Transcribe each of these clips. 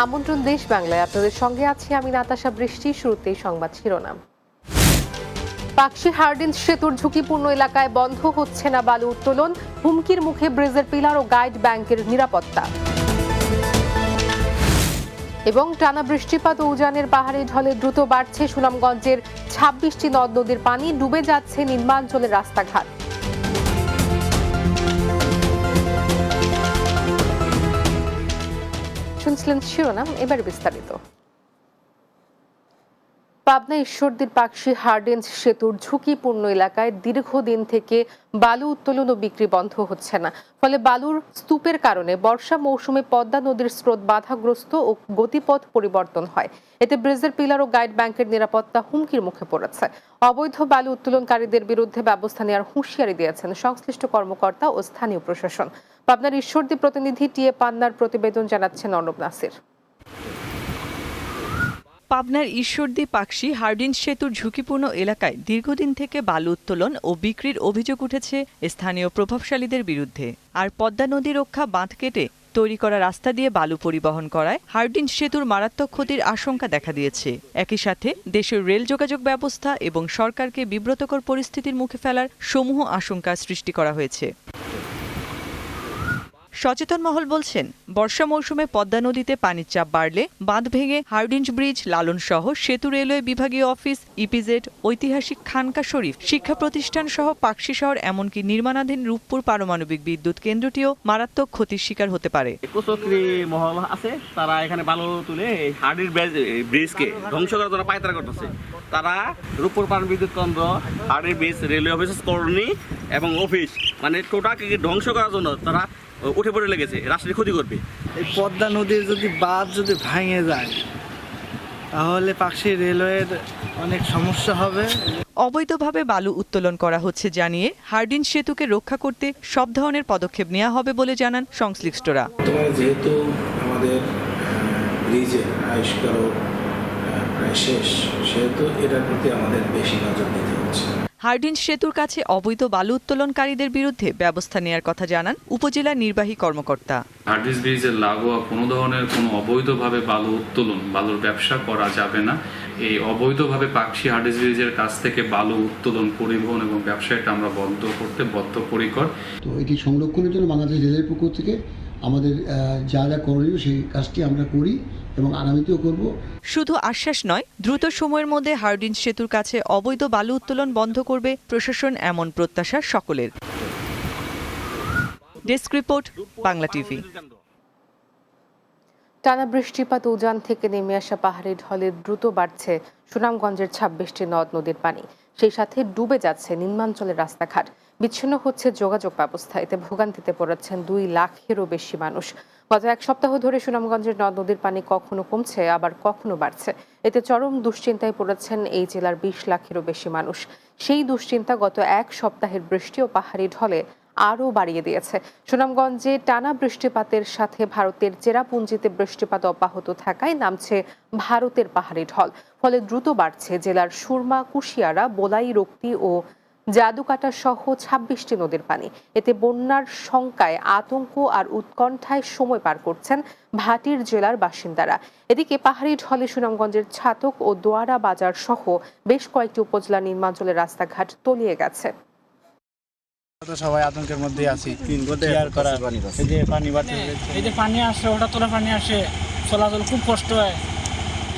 আমন্ত্রণ দেশ বাংলায়, আপনাদের সঙ্গে আছি আমি নাতাশা বৃষ্টি। শুরুতেই সংবাদ শিরোনাম। পাকশী হার্ডিঞ্জ সেতুর ঝুঁকিপূর্ণ এলাকায় বন্ধ হচ্ছে না বালু উত্তোলন, হুমকির মুখে ব্রিজের পিলার ও গাইড ব্যাংকের নিরাপত্তা। এবং টানা বৃষ্টিপাত ও উজানের পাহাড়ি ঢলে দ্রুত বাড়ছে সুনামগঞ্জের ২৬টি নদ নদীর পানি, ডুবে যাচ্ছে নিম্নাঞ্চলের রাস্তাঘাট। শুনছিলেন শিরোনাম, এবার বিস্তারিত। পাবনা ঈশ্বরদীর পাকশী হার্ডিঞ্জ সেতুর ঝুঁকিপূর্ণ এলাকায় দীর্ঘদিন থেকে বালু উত্তোলন ও বিক্রি বন্ধ হচ্ছে না। ফলে বালুর স্তূপের কারণে বর্ষা মৌসুমে পদ্মা নদীর স্রোত বাধাগ্রস্ত ও গতিপথ পরিবর্তন হয়। এতে ব্রিজের পিলার ও গাইড ব্যাংকের নিরাপত্তা হুমকির মুখে পড়েছে। অবৈধ বালু উত্তোলনকারীদের বিরুদ্ধে ব্যবস্থা নেওয়ার হুঁশিয়ারি দিয়েছেন সংশ্লিষ্ট কর্মকর্তা ও স্থানীয় প্রশাসন। পাবনার ঈশ্বরদী প্রতিনিধি টিএ পান্নার প্রতিবেদন, জানাচ্ছেন অর্ণব নাসির। পাবনার ঈশ্বরদী পাকশী হার্ডিঞ্জ সেতুর ঝুঁকিপূর্ণ এলাকায় দীর্ঘদিন থেকে বালু উত্তোলন ও বিক্রির অভিযোগ উঠেছে স্থানীয় প্রভাবশালীদের বিরুদ্ধে। আর পদ্মা নদী রক্ষা বাঁধ কেটে তৈরি করা রাস্তা দিয়ে বালু পরিবহন করায় হার্ডিঞ্জ সেতুর মারাত্মক ক্ষতির আশঙ্কা দেখা দিয়েছে। একই সাথে দেশের রেল যোগাযোগ ব্যবস্থা এবং সরকারকে বিব্রতকর পরিস্থিতির মুখে ফেলার সমূহ আশঙ্কা সৃষ্টি করা হয়েছে। সচেতন মহল বলছেন, বর্ষা মৌসুমে পদ্মা নদীতে পানির চাপ বাড়লে বাঁধ ভেঙে হার্ডিঞ্জ ব্রিজ, লালন সহ সেতু রেলওয়ে বিভাগীয় অফিস, ইপিজেড, ঐতিহাসিক খানকা শরীফ, শিক্ষা প্রতিষ্ঠান সহ পাকশী শহর এমনকি নির্মাণাধীন রূপপুর পারমাণবিক বিদ্যুৎ কেন্দ্রটিও মারাত্মক ক্ষতির শিকার হতে পারে। কুচক্রী মহল আছে, তারা এখানে বালু তুলে হার্ডিঞ্জ ব্রিজকে ধ্বংস করার জন্য পায়তারা করতেছে। তারা রূপপুর পারমাণবিক বিদ্যুৎ কেন্দ্র, Hardinge bridge, railway office, colony এবং অফিস মানে টোটালকে ধ্বংস করার জন্য তারা উঠে পড়ে লেগেছে, রাষ্ট্রের ক্ষতি করবে। এই পদ্মা নদীর যদি বাঁধ যদি ভেঙে যায় তাহলে পাকশী রেলওয়ের অনেক সমস্যা হবে। অবৈধভাবে বালু উত্তোলন করা হচ্ছে জানিয়ে হার্ডিঞ্জ সেতুকে রক্ষা করতে সব ধরনের পদক্ষেপ নেওয়া হবে বলে জানান সংশ্লিষ্টরা। যেহেতু আমাদের ব্রিজের আবিষ্কারও প্রায় শেষ, সেহেতু এটার প্রতি আমাদের বেশি নজর দিতে হচ্ছে। হার্ডিঞ্জ সেতুর কাছে অবৈধ বালু উত্তোলনকারীদের বিরুদ্ধে ব্যবস্থা নেওয়ার কথা জানান উপজেলা নির্বাহী কর্মকর্তা। হার্ডিঞ্জ ব্রিজের লাগোয়া কোনো ধরনের কোনো অবৈধভাবে বালু উত্তোলন, বালুর ব্যবসা করা যাবে না। এই অবৈধভাবে পাকশী হার্ডিঞ্জ ব্রিজের কাছ থেকে বালু উত্তোলন, পরিবহন এবং ব্যবসাটা আমরা বন্ধ করতে বদ্ধপরিকর। তো এটি সংরক্ষণের জন্য বাংলাদেশ রেলের পক্ষ থেকে আমাদের যা যা করণীয় সেই কাজটি আমরা করি এবং আগামীতেও করব। শুধু আশ্বাস নয়, দ্রুত সময়ের মধ্যে হার্ডিঞ্জ সেতুর কাছে অবৈধ বালু উত্তোলন বন্ধ করবে প্রশাসন, এমন প্রত্যাশা সকলের। Desk report, Bangla TV. টানা বৃষ্টিপাত উজান থেকে নেমে আসা পাহাড়ি ঢলে দ্রুত বাড়ছে সুনামগঞ্জের ২৬টি নদ নদীর পানি, সেই সাথে ডুবে যাচ্ছে নিম্নাঞ্চলের রাস্তাঘাট, বিচ্ছিন্ন হচ্ছে যোগাযোগ ব্যবস্থা। এতে ভোগান্তিতে পড়েছেন ২ লাখেরও বেশি মানুষ। গত এক সপ্তাহ ধরে সুনামগঞ্জের নদ নদীর পানি কখনো কমছে আবার কখনো বাড়ছে। এতে চরম দুশ্চিন্তায় পড়েছেন এই জেলার ২০ লাখেরও বেশি মানুষ। সেই দুশ্চিন্তা গত এক সপ্তাহের বৃষ্টি ও পাহাড়ি ঢলে আরও বাড়িয়ে দিয়েছে। সুনামগঞ্জে টানা বৃষ্টিপাতের সাথে ভারতের চেরাপুঞ্জিতে বৃষ্টিপাত অব্যাহত থাকায় নামছে ভারতের পাহাড়ি ঢল। ফলে দ্রুত বাড়ছে জেলার সুরমা, কুশিয়ারা, বোলাই, রক্তি ও জাদুকাটা সহ ২৬টি নদীর পানি। এতে বন্যার শঙ্কায় আতঙ্ক আর উৎকণ্ঠায় সময় পার করছেন ভাটির জেলার বাসিন্দারা। এদিকে পাহাড়ি ঢলে সুনামগঞ্জের ছাতক ও দোয়ারা বাজার সহ বেশ কয়েকটি উপজেলা নিম্নাঞ্চলের রাস্তাঘাট তলিয়ে গেছে। সবাই আতঙ্কের মধ্যে আছি। পানি আসে, ওটা তোলা পানি আসে, চলাচল খুব কষ্ট হয়।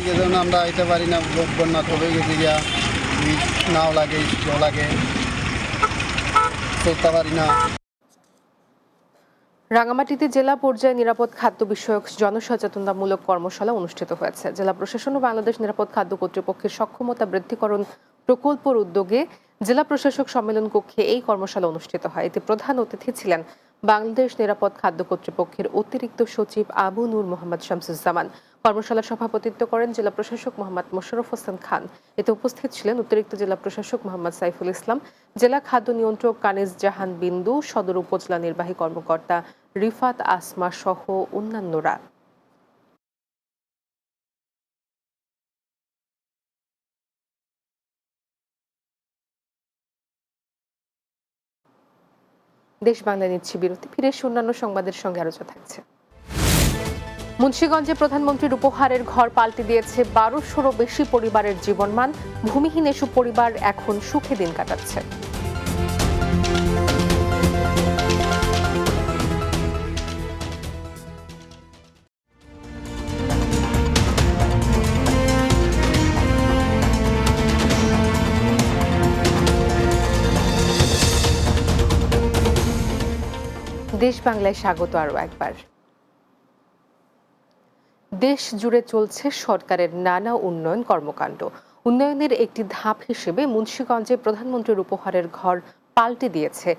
যেজন্য আমরা আইতে পারি না, বন্যা তবে গেছে গিয়া, নাও লাগে, স্ট্রো লাগে, চলতে পারি না। রাঙামাটিতে জেলা পর্যায়ে নিরাপদ খাদ্য বিষয়ক জনসচেতনতামূলক কর্মশালা অনুষ্ঠিত হয়েছে। জেলা প্রশাসন ও বাংলাদেশ নিরাপদ খাদ্য কর্তৃপক্ষের সক্ষমতা বৃদ্ধিকরণ প্রকল্পর উদ্যোগে জেলা প্রশাসক সম্মেলন কক্ষে এই কর্মশালা অনুষ্ঠিত হয়। এতে প্রধান অতিথি ছিলেন বাংলাদেশ নিরাপদ খাদ্য কর্তৃপক্ষের অতিরিক্ত সচিব আবু নূর মোহাম্মদ শামসুজ্জামান। কর্মশালার সভাপতিত্ব করেন জেলা প্রশাসক মোহাম্মদ মোশাররফ হোসেন খান। এতে উপস্থিত ছিলেন অতিরিক্ত জেলা প্রশাসক মোহাম্মদ সাইফুল ইসলাম, জেলা খাদ্য নিয়ন্ত্রক কানিজ জাহান বিন্দু, সদর উপজেলা নির্বাহী কর্মকর্তা রিফাত আসমা সহ অন্যান্যরা। দেশ বাংলা নিচ্ছে বিরতি, ফিরে এসে অন্যান্য সংবাদের সঙ্গে আলোচনা থাকছে। মুন্সিগঞ্জে প্রধানমন্ত্রীর উপহারের ঘর পাল্টে দিয়েছে ১২০০রও বেশি পরিবারের জীবনমান। ভূমিহীন এসব পরিবার এখন সুখে দিন কাটাচ্ছে। দেশ বাংলায় স্বাগত আরও একবার। দেশ জুড়ে চলছে সরকারের নানা উন্নয়ন কর্মকাণ্ড। উন্নয়নের একটি ধাপ হিসেবে মুন্সিগঞ্জে প্রধানমন্ত্রীর উপহারের ঘর পাল্টে দিয়েছে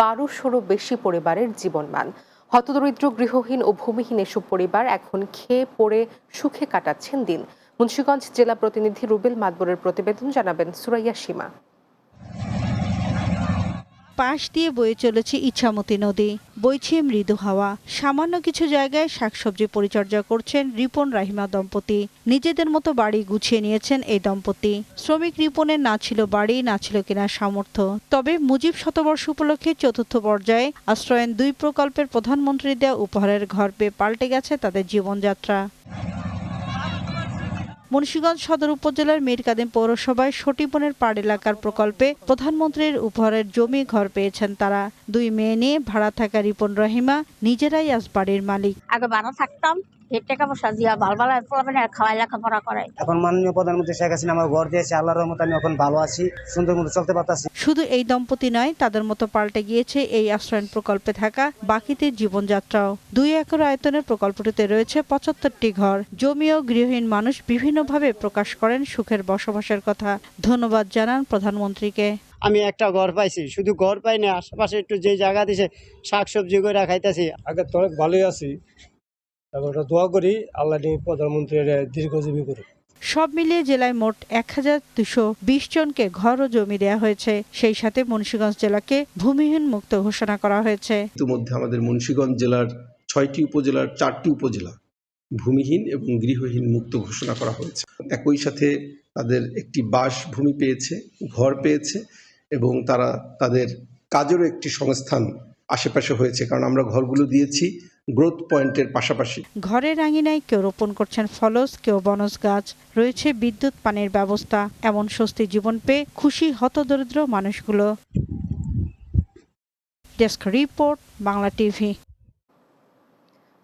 ১২০০রও বেশি পরিবারের জীবনমান। হতদরিদ্র, গৃহহীন ও ভূমিহীন এসব পরিবার এখন খেয়ে পড়ে সুখে কাটাচ্ছেন দিন। মুন্সিগঞ্জ জেলা প্রতিনিধি রুবেল মাদবরের প্রতিবেদন, জানাবেন সুরাইয়া সীমা। পাশ দিয়ে বয়ে চলেছে ইছামতি নদী, বইছে মৃদু হাওয়া। সামান্য কিছু জায়গায় শাকসবজি পরিচর্যা করছেন রিপন রাহিমা দম্পতি। নিজেদের মতো বাড়ি গুছিয়ে নিয়েছেন এই দম্পতি। শ্রমিক রিপনের না ছিল বাড়ি, না ছিল কেনার সামর্থ্য। তবে মুজিব শতবর্ষ উপলক্ষে চতুর্থ পর্যায়ে আশ্রয়ন 2 প্রকল্পের প্রধানমন্ত্রীর দেওয়া উপহারের ঘর পেয়ে পাল্টে গেছে তাদের জীবনযাত্রা। মুন্সিগঞ্জ সদর উপজেলার মীরকাদিম পৌরসভায় সটিবনের পাড় এলাকার প্রকল্পে প্রধানমন্ত্রীর উপহারের জমি ঘর পেয়েছেন তারা। 2 মেয়ে নিয়ে ভাড়া থাকা রিপন রহিমা নিজেরাই আজ বাড়ির মালিক। আগে ভাড়া থাকতাম, টাকা পয়সা দিয়া ভালো খাওয়াই লেখাপড়া করাই। এখন মাননীয় প্রধানমন্ত্রী শেখ হাসিনা আমার ঘর দিয়েছে, আল্লাহর রহমতে আমি এখন ভালো আছি, সুন্দর মতো চলতে পারতাছি। শুধু এই দম্পতি নয়, তাদের মতো পাল্টে গিয়েছে এই আশ্রয়ন প্রকল্পে থাকা বাকিদের জীবনযাত্রাও। 2 একর আয়তনের প্রকল্পটিতে রয়েছে 75টি ঘর। জমি ও গৃহহীন মানুষ বিভিন্নভাবে প্রকাশ করেন সুখের বসবাসের কথা। ধন্যবাদ জানান প্রধানমন্ত্রীকে। আমি একটা ঘর পাইছি, শুধু ঘর পাই না, আশেপাশে একটু যে জায়গা দিছে শাকসবজি করে খাইতেছি। আগে তো অনেক ভালোই আছি, তারপর দোয়া করি আল্লাহ প্রধানমন্ত্রীর দীর্ঘজীবী করুক। সব মিলিয়ে জেলায় মোট 1220 জনকে ঘর ও জমি দেওয়া হয়েছে। সেই সাথে মুন্সিগঞ্জ জেলাকে ভূমিহীন মুক্ত ঘোষণা করা হয়েছে। ইতিমধ্যে আমাদের মুন্সিগঞ্জ জেলার 6টি উপজেলার 4টি উপজেলা ভূমিহীন এবং গৃহহীন মুক্ত ঘোষণা করা হয়েছে। একই সাথে তাদের একটি বাসভূমি পেয়েছে, ঘর পেয়েছে এবং তারা তাদের কাজেরও একটি সংস্থান আশেপাশে হয়েছে, কারণ আমরা ঘরগুলো দিয়েছি গ্রোথ পয়েন্টের পাশাপাশি। ঘরের আঙিনায় কেউ রোপণ করছেন ফলস, কেউ বনস গাছ। রয়েছে বিদ্যুৎ, পানির ব্যবস্থা। এমন স্বস্তি জীবন পেয়ে খুশি হতদরিদ্র মানুষগুলো। Desk report, Bangla TV.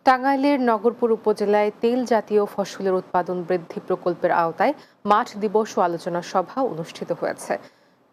টাঙ্গাইলের নগরপুর উপজেলায় তেল জাতীয় ফসলের উৎপাদন বৃদ্ধি প্রকল্পের আওতায় মাঠ দিবস ও আলোচনা সভা অনুষ্ঠিত হয়েছে।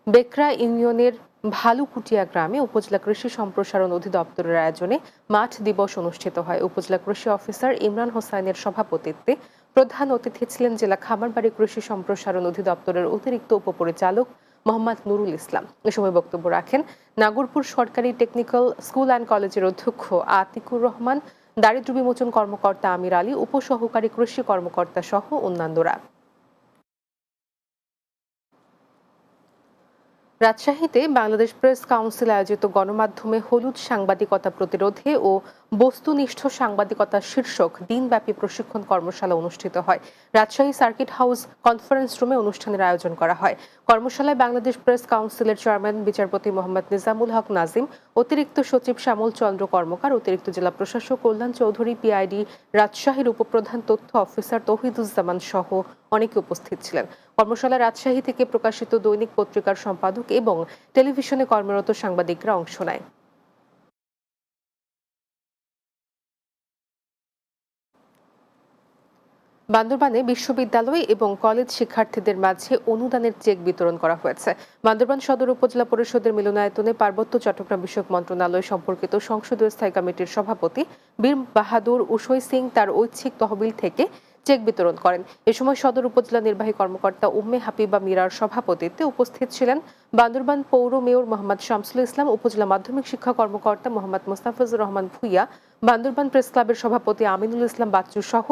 বেকরা ইউনিয়নের ভালুকুটিয়া গ্রামে উপজেলা কৃষি সম্প্রসারণ অধিদপ্তরের আয়োজনে মাঠ দিবস অনুষ্ঠিত হয়। উপজেলা কৃষি অফিসার ইমরান হোসাইনের সভাপতিত্বে প্রধান অতিথি ছিলেন জেলা খামারবাড়ি কৃষি সম্প্রসারণ অধিদপ্তরের অতিরিক্ত উপপরিচালক মোহাম্মদ নুরুল ইসলাম। এ সময় বক্তব্য রাখেন নাগরপুর সরকারি টেকনিক্যাল স্কুল অ্যান্ড কলেজের অধ্যক্ষ আতিকুর রহমান, দারিদ্র্য বিমোচন কর্মকর্তা আমির আলী, উপসহকারী কৃষি কর্মকর্তা সহ অন্যান্যরা। রাজশাহীতে বাংলাদেশ প্রেস কাউন্সিল আয়োজিত গণমাধ্যমে হলুদ সাংবাদিকতা প্রতিরোধে ও বস্তুনিষ্ঠ সাংবাদিকতা শীর্ষক দিনব্যাপী প্রশিক্ষণ কর্মশালা অনুষ্ঠিত হয়। রাজশাহী সার্কিট হাউস কনফারেন্স রুমে অনুষ্ঠানের আয়োজন করা হয়। কর্মশালায় বাংলাদেশ প্রেস কাউন্সিলের চেয়ারম্যান বিচারপতি মোহাম্মদ নিজামুল হক নাজিম, অতিরিক্ত সচিব শ্যামল চন্দ্র কর্মকার, অতিরিক্ত জেলা প্রশাসক কল্যাণ চৌধুরী, পিআইডি রাজশাহীর উপপ্রধান তথ্য অফিসার তৌহিদুজ্জামান সহ অনেকে উপস্থিত ছিলেন। কর্মশালায় রাজশাহী থেকে প্রকাশিত দৈনিক পত্রিকার সম্পাদক এবং টেলিভিশনে কর্মরত সাংবাদিকরা অংশ নেয়। বান্দরবানে বিশ্ববিদ্যালয় এবং কলেজ শিক্ষার্থীদের মাঝে অনুদানের চেক বিতরণ করা হয়েছে। বান্দরবান সদর উপজেলা পরিষদের মিলনায়তনে পার্বত্য চট্টগ্রাম বিষয়ক মন্ত্রণালয় সম্পর্কিত সংসদীয় স্থায়ী কমিটির সভাপতি বীর বাহাদুর উসই সিং তার ঐচ্ছিক তহবিল থেকে চেক বিতরণ করেন। এ সময় সদর উপজেলা নির্বাহী কর্মকর্তা উম্মে হাবিবা মীরার সভাপতিত্বে উপস্থিত ছিলেন বান্দরবান পৌর মেয়র মোহাম্মদ শামসুল ইসলাম, উপজেলা মাধ্যমিক শিক্ষা কর্মকর্তা মোহাম্মদ মোস্তাফিজুর রহমান ভুইয়া, বান্দরবান প্রেস ক্লাবের সভাপতি আমিনুল ইসলাম বাচ্চু সহ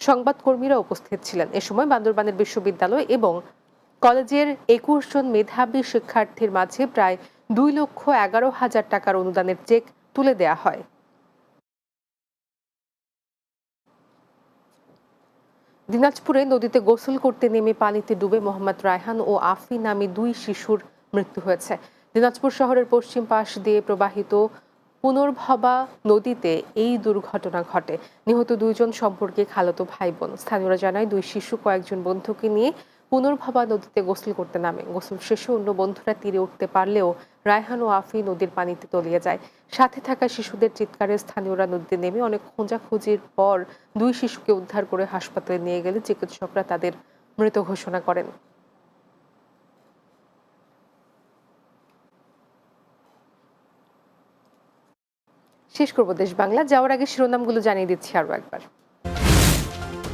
সংবাদকর্মীরা উপস্থিত ছিলেন। এ সময় বান্দরবানের বিশ্ববিদ্যালয় এবং কলেজের 21 জন মেধাবী শিক্ষার্থীর মাঝে প্রায় 2,11,000 টাকার অনুদানের চেক তুলে দেয়া হয়। দিনাজপুরে নদীতে গোসল করতে নেমে পানিতে ডুবে মোহাম্মদ রায়হান ও আফি নামে 2 শিশুর মৃত্যু হয়েছে। দিনাজপুর শহরের পশ্চিম পাশ দিয়ে প্রবাহিত পুনর্ভবা নদীতে এই দুর্ঘটনা ঘটে। নিহত 2 জন সম্পর্কে খালাতো ভাই বোন। স্থানীয়রা জানায় 2 শিশু কয়েকজন বন্ধুকে নিয়ে পুনর্ভবা নদীতে গোসল করতে নামে। গোসল শেষে অন্য বন্ধুরা তীরে উঠতে পারলেও রায়হান ও আফি নদীর পানিতে তলিয়ে যায়। সাথে থাকা শিশুদের চিৎকারে স্থানীয়রা নদীতে নেমে অনেক খোঁজাখুঁজির পর 2 শিশুকে উদ্ধার করে হাসপাতালে নিয়ে গেলে চিকিৎসকরা তাদের মৃত ঘোষণা করেন। শেষ করব দেশ বাংলা। যাওয়ার আগে শিরোনামগুলো জানিয়ে দিচ্ছি আরো একবার।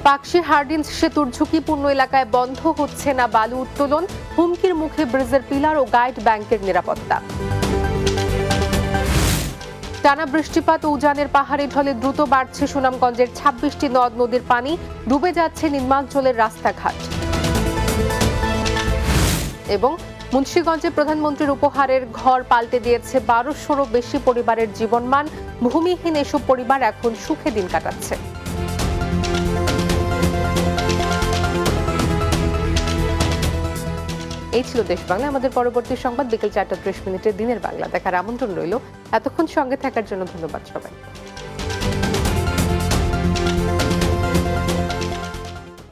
পাকশী হার্ডিঞ্জ সেতুর ঝুঁকিপূর্ণ এলাকায় বন্ধ হচ্ছে না বালু উত্তোলন, হুমকির মুখে ব্রিজের পিলার ও গাইড ব্যাংকের নিরাপত্তা। টানা বৃষ্টিপাত ও উজানের পাহাড়ি ঢলে দ্রুত বাড়ছে সুনামগঞ্জের 26টি নদ নদীর পানি, ডুবে যাচ্ছে নিম্নাঞ্চলের রাস্তাঘাট। এবং মুন্সিগঞ্জে প্রধানমন্ত্রীর উপহারের ঘর পাল্টে দিয়েছে 1200-রও বেশি পরিবারের জীবনমান। ভূমিহীন এসব পরিবার এখন সুখে দিন কাটাচ্ছে। এই ছিল দেশ বাংলা। আমাদের পরবর্তী সংবাদ বিকেল 4টা 30 মিনিটে দিনের বাংলা দেখার আমন্ত্রণ রইল। এতক্ষণ সঙ্গে থাকার জন্য ধন্যবাদ সবাই।